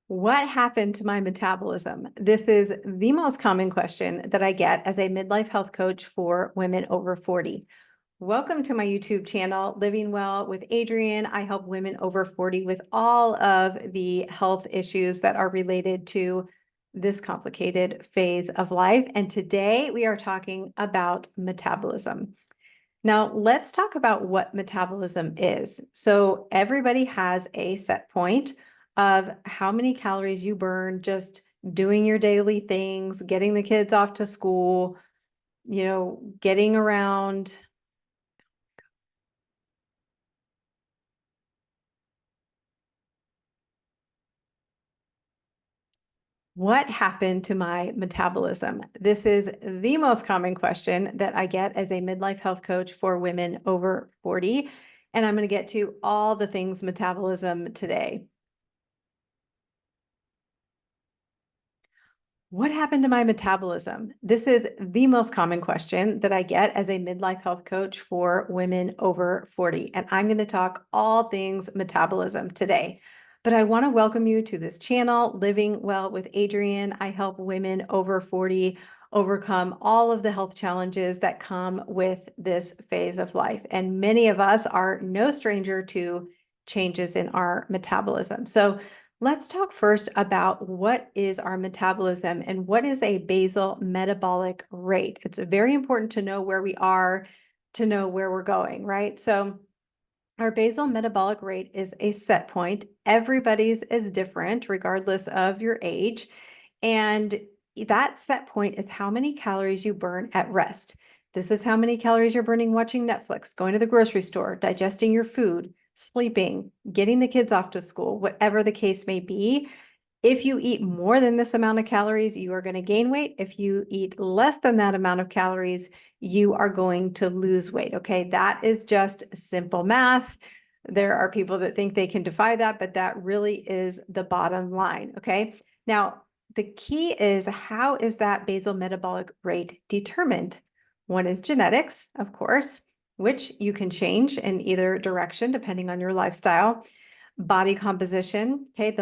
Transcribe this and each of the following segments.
What happened to my metabolism? This is the most common question that I get as a midlife health coach for women over 40. Welcome to my YouTube channel, Living Well with Adrian. I help women over 40 with all of the health issues that are related to this complicated phase of life. And today we are talking about metabolism. Now, let's talk about what metabolism is. So, everybody has a set point of how many calories you burn just doing your daily things, getting the kids off to school, getting around. What happened to my metabolism? This is the most common question that I get as a midlife health coach for women over 40. And I'm going to get to all the things metabolism today. What happened to my metabolism? This is the most common question that I get as a midlife health coach for women over 40. And I'm going to talk all things metabolism today. But I want to welcome you to this channel, Living Well with Adrian. I help women over 40 overcome all of the health challenges that come with this phase of life. And many of us are no stranger to changes in our metabolism. So let's talk first about what is our metabolism and what is a basal metabolic rate. It's very important to know where we are to know where we're going, right? So our basal metabolic rate is a set point. Everybody's is different regardless of your age. And that set point is how many calories you burn at rest. This is how many calories you're burning watching Netflix, going to the grocery store, digesting your food, sleeping, getting the kids off to school, whatever the case may be. If you eat more than this amount of calories, you are going to gain weight. If you eat less than that amount of calories, you are going to lose weight. Okay, that is just simple math. There are people that think they can defy that, but that really is the bottom line. Okay, now the key is, how is that basal metabolic rate determined? One is genetics, of course, which you can change in either direction depending on your lifestyle. Body composition. Okay,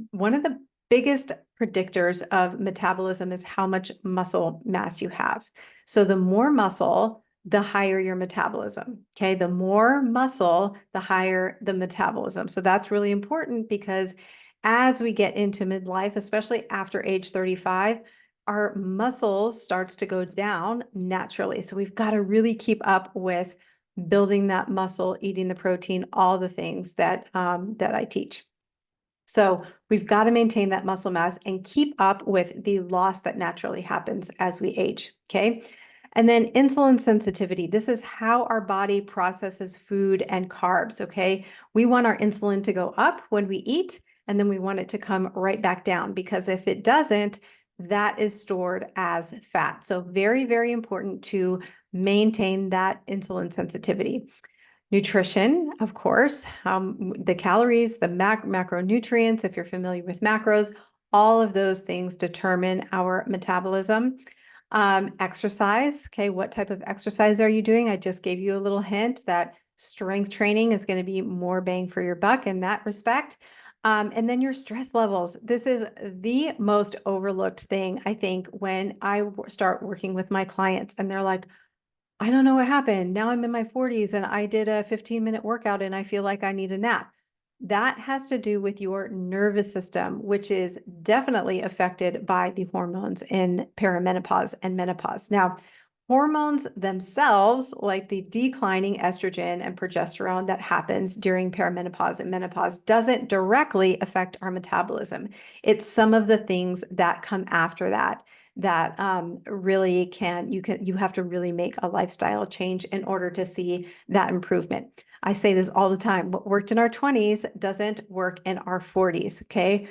one of the biggest predictors of metabolism is how much muscle mass you have. So the more muscle, the higher your metabolism. Okay, the more muscle, the higher the metabolism. So that's really important because as we get into midlife, especially after age 35, our muscles starts to go down naturally. So we've got to really keep up with building that muscle, eating the protein, all the things that I teach. So we've got to maintain that muscle mass and keep up with the loss that naturally happens as we age. Okay. And then insulin sensitivity. This is how our body processes food and carbs. Okay. We want our insulin to go up when we eat, and then we want it to come right back down, because if it doesn't, that is stored as fat. So very, very important to maintain that insulin sensitivity. Nutrition, of course, the calories, the macronutrients, if you're familiar with macros, all of those things determine our metabolism. Exercise, okay, what type of exercise are you doing? I just gave you a little hint that strength training is going to be more bang for your buck in that respect. And then your stress levels. This is the most overlooked thing, I think, when I start working with my clients and they're like, I don't know what happened. Now I'm in my 40s and I did a 15-minute workout and I feel like I need a nap. That has to do with your nervous system, which is definitely affected by the hormones in perimenopause and menopause. Now, hormones themselves, like the declining estrogen and progesterone that happens during perimenopause and menopause, doesn't directly affect our metabolism. It's some of the things that come after that really you have to really make a lifestyle change in order to see that improvement. I say this all the time. What worked in our 20s doesn't work in our 40s. Okay.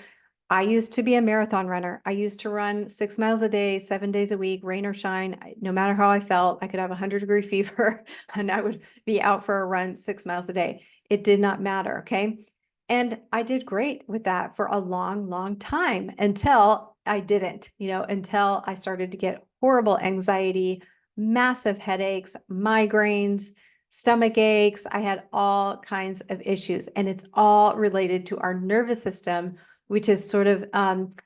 I used to be a marathon runner. I used to run 6 miles a day, 7 days a week, rain or shine. No matter how I felt, I could have 100-degree fever and I would be out for a run 6 miles a day. It did not matter. Okay. And I did great with that for a long, long time until I didn't, until I started to get horrible anxiety, massive headaches, migraines, stomach aches. I had all kinds of issues, and it's all related to our nervous system, which is sort of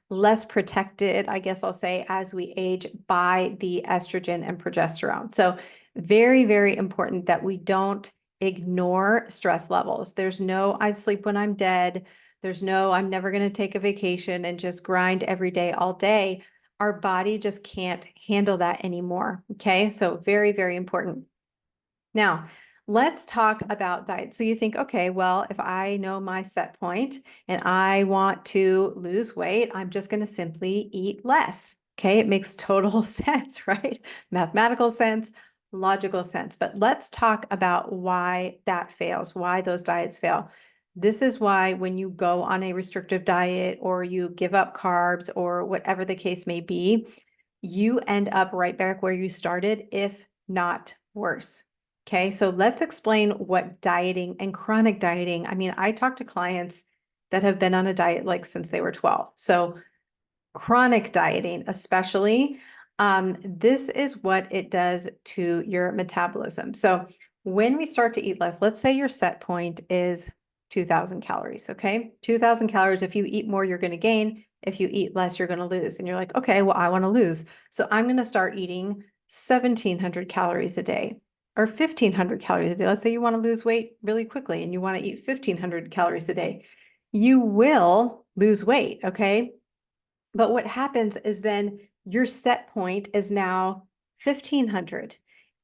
less protected, I guess I'll say, as we age by the estrogen and progesterone. So very, very important that we don't ignore stress levels. There's no, I sleep when I'm dead. There's no, I'm never going to take a vacation and just grind every day, all day. Our body just can't handle that anymore. Okay. So very, very important. Now, let's talk about diet. So you think, okay, well, if I know my set point and I want to lose weight, I'm just going to simply eat less. Okay. It makes total sense, right? Mathematical sense, logical sense. But let's talk about why that fails, why those diets fail. This is why when you go on a restrictive diet or you give up carbs or whatever the case may be, you end up right back where you started, if not worse. Okay, so let's explain what dieting and chronic dieting. I mean, I talk to clients that have been on a diet like since they were 12. So chronic dieting, especially, this is what it does to your metabolism. So when we start to eat less, let's say your set point is 2,000 calories. Okay, 2,000 calories. If you eat more, you're going to gain. If you eat less, you're going to lose. And you're like, okay, well, I want to lose. So I'm going to start eating 1,700 calories a day or 1,500 calories a day. Let's say you want to lose weight really quickly and you want to eat 1,500 calories a day. You will lose weight. Okay. But what happens is then your set point is now 1,500.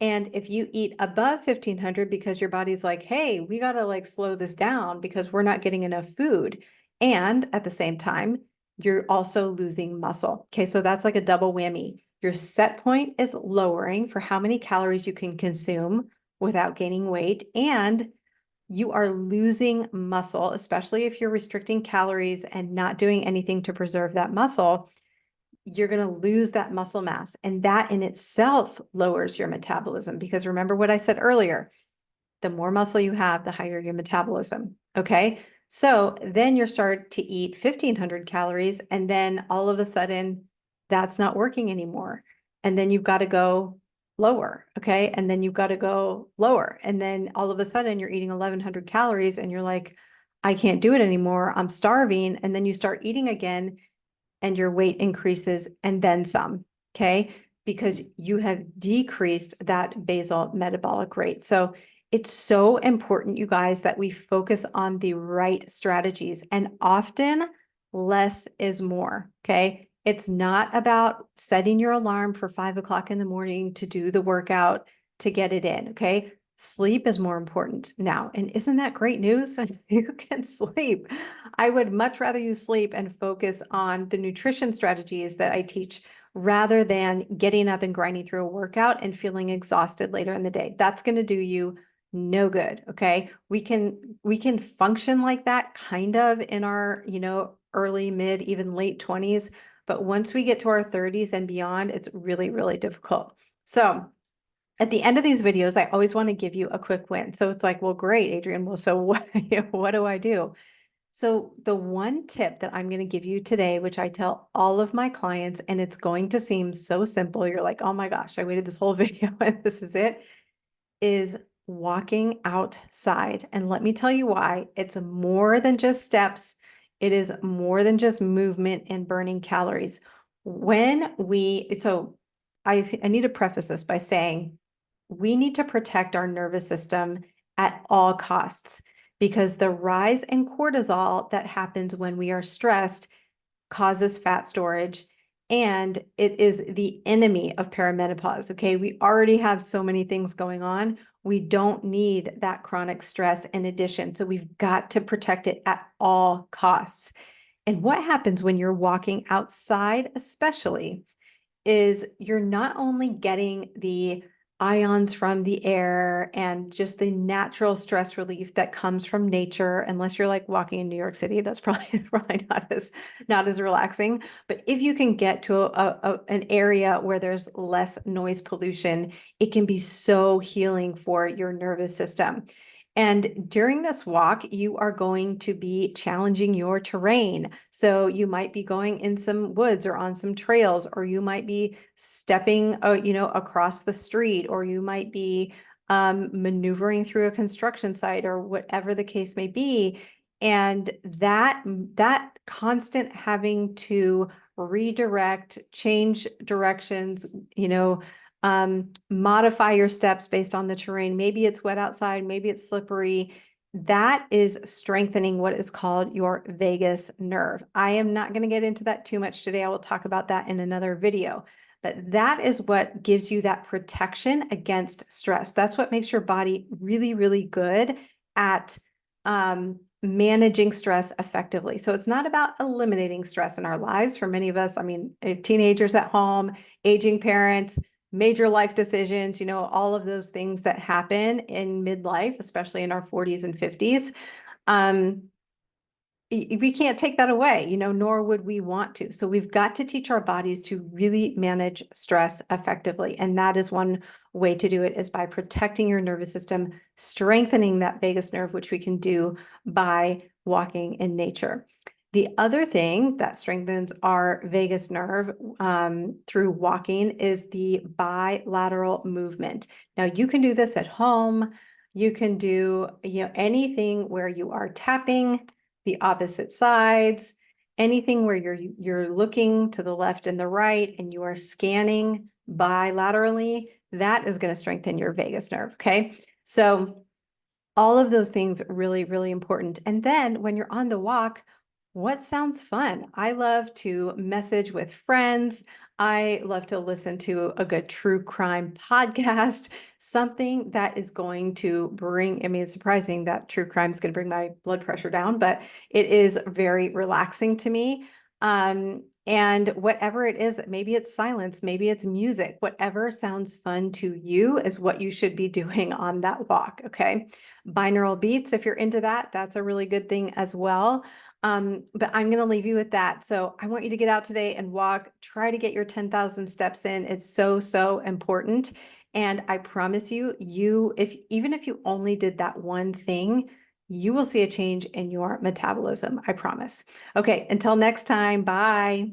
And if you eat above 1,500 because your body's like, hey, we got to like slow this down because we're not getting enough food. And at the same time, you're also losing muscle. Okay, so that's like a double whammy. Your set point is lowering for how many calories you can consume without gaining weight. And you are losing muscle, especially if you're restricting calories and not doing anything to preserve that muscle. You're going to lose that muscle mass. And that in itself lowers your metabolism. Because remember what I said earlier, the more muscle you have, the higher your metabolism. Okay. So then you start to eat 1,500 calories, and then all of a sudden that's not working anymore. And then you've got to go lower. Okay. And then you've got to go lower. And then all of a sudden you're eating 1,100 calories and you're like, I can't do it anymore. I'm starving. And then you start eating again and your weight increases and then some. Okay. Because you have decreased that basal metabolic rate. So it's so important, you guys, that we focus on the right strategies, and often less is more. Okay. It's not about setting your alarm for 5 o'clock in the morning to do the workout to get it in. Okay. Sleep is more important now. And isn't that great news? You can sleep. I would much rather you sleep and focus on the nutrition strategies that I teach rather than getting up and grinding through a workout and feeling exhausted later in the day. That's going to do you no good. Okay. We can function like that kind of in our, early, mid, even late 20s. But once we get to our 30s and beyond, it's really, really difficult. So at the end of these videos, I always want to give you a quick win. So it's like, well, great, Adrian. Well, so what do I do? So the one tip that I'm going to give you today, which I tell all of my clients, and it's going to seem so simple. You're like, oh my gosh, I waited this whole video and this is it, is walking outside. And let me tell you why. It's more than just steps. It is more than just movement and burning calories. So I need to preface this by saying we need to protect our nervous system at all costs, because the rise in cortisol that happens when we are stressed causes fat storage, and it is the enemy of perimenopause. Okay. We already have so many things going on. We don't need that chronic stress in addition. So we've got to protect it at all costs. And what happens when you're walking outside, especially, is you're not only getting the ions from the air and just the natural stress relief that comes from nature, unless you're like walking in New York City, that's probably not as relaxing. But if you can get to an area where there's less noise pollution, it can be so healing for your nervous system. And during this walk, you are going to be challenging your terrain. So you might be going in some woods or on some trails, or you might be stepping, across the street, or you might be maneuvering through a construction site, or whatever the case may be. And that constant having to redirect, change directions, modify your steps based on the terrain. Maybe it's wet outside, maybe it's slippery. That is strengthening what is called your vagus nerve. I am not going to get into that too much today. I will talk about that in another video. But that is what gives you that protection against stress. That's what makes your body really, really good at managing stress effectively. So it's not about eliminating stress in our lives. For many of us, I mean, teenagers at home, aging parents, major life decisions, all of those things that happen in midlife, especially in our 40s and 50s. We can't take that away, nor would we want to. So we've got to teach our bodies to really manage stress effectively. And that is one way to do it, is by protecting your nervous system, strengthening that vagus nerve, which we can do by walking in nature. The other thing that strengthens our vagus nerve through walking is the bilateral movement. Now, you can do this at home. You can do anything where you are tapping the opposite sides, anything where you're looking to the left and the right and you are scanning bilaterally, that is going to strengthen your vagus nerve. Okay. So all of those things are really, really important. And then when you're on the walk, what sounds fun? I love to message with friends. I love to listen to a good true crime podcast, something that is going to bring, it's surprising that true crime is going to bring my blood pressure down, but it is very relaxing to me. And whatever it is, maybe it's silence, maybe it's music, whatever sounds fun to you is what you should be doing on that walk. Okay. Binaural beats, if you're into that, that's a really good thing as well. But I'm going to leave you with that. So I want you to get out today and walk, try to get your 10,000 steps in. It's so, so important. And I promise you, even if you only did that one thing, you will see a change in your metabolism. I promise. Okay. Until next time. Bye.